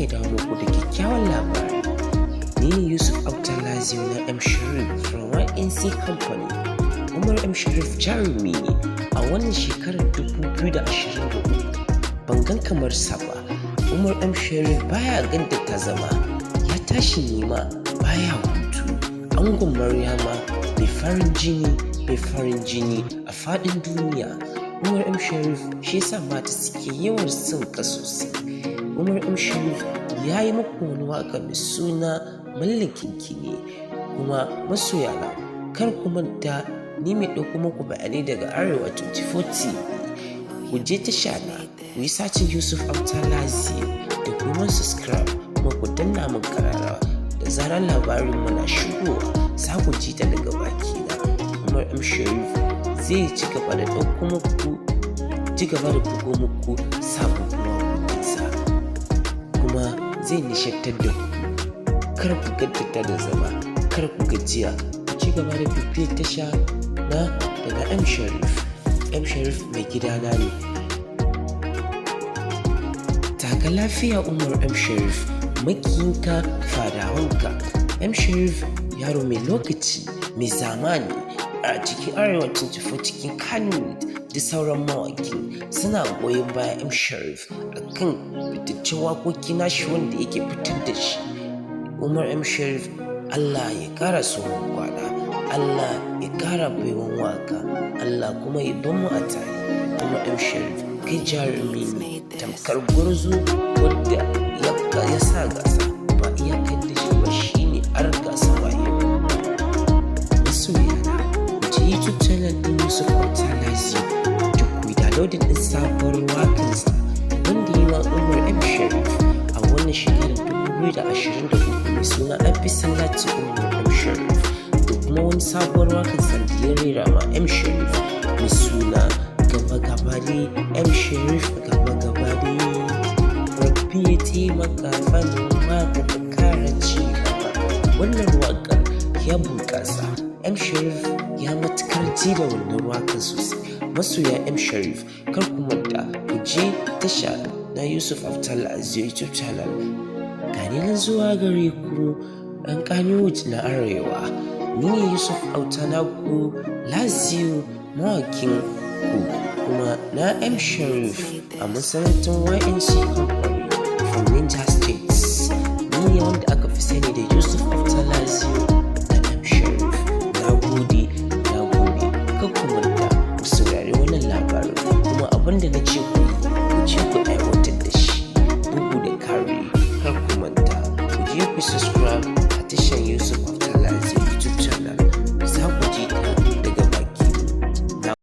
sake dawo muku da kyakkyawan labari. Ni ne Yusuf Auta Lazio Na Shareef from YNC Company. Umar Shareef jarumi ne a wannan shekarar 2023. Ban gan kamar sa ba. Umar Shareef baya ganda ta zama, ya tashi nema baya hutu. Angon Maryama mai farin jini a faɗin duniya. Umar Shareef shi yasa mata suke yawan son ka sosai. Umar Shareef ya yi muku wani waka mai suna mallakin ki ne, kuma masoyana kar ku manta ni mai ɗauko muku bayanai daga Arewa 24 TV. Ku je tasha na ku yi sacin Yusuf Auta Lazio da kuma subscribe kuma ku danna min karara da zarar labarin mu na shigowa za ku ji ta daga baki na. Umar Shareef zai ci gaba da bugo muku sababbin waƙoƙinsa kuma zai nishaɗantar da ku. Kar ku gaddata da zama, kar ku gajiya, ku ci gaba da bibiyar tasha na daga Shareef. Shareef mai gidana ne. Taka lafiya Umar Shareef, makiyinka fadawanka. Shareef yaro mai lokaci, mai zamani a cikin Arewa 24 cikin kannywood da sauran mawaƙi suna goyon baya Shareef akan fitaccen waƙoƙi nashi wanda yake fitar da shi. Umar Shareef Allah ya ƙara tsohon kwana, Allah ya ƙara baiwan waka, Allah kuma ya ban mu a tare. Umar Shareef kai jarumi ne tamkar gwarzo wadda ya sa gasa ba iyakar da shi ba, shine ar gasa waye. Masoyana ku je YouTube channel din Yusuf Auta Lazio da ku yi downloading din sabuwar wakansa wanda yi wa Umar Shareef a wannan shekarar 2023 mai suna an fi sallaci Umar Shareef, da kuma wani sabuwar wakansa da ya rera ma Shareef mai suna gaba gabari. Shareef gaba gabari, rabbi ya taimaka fannin waka da kara ci gaba. Wannan wakar ya bunƙasa, Shareef ya matukar ji da wannan wakar sosai. Masoya Shareef kar ku manta ku je tasha na Yusuf Auta Lazio YouTube channel. Gani nan zuwa gare ku ɗan kannywood na Arewa. Ni ne Yusuf Auta naku Lazio, mawakin ku kuma na Shareef a masana'antar YNC Company from Ninja States. Ni ne wanda aka fi sani da Yusuf Auta Lazio.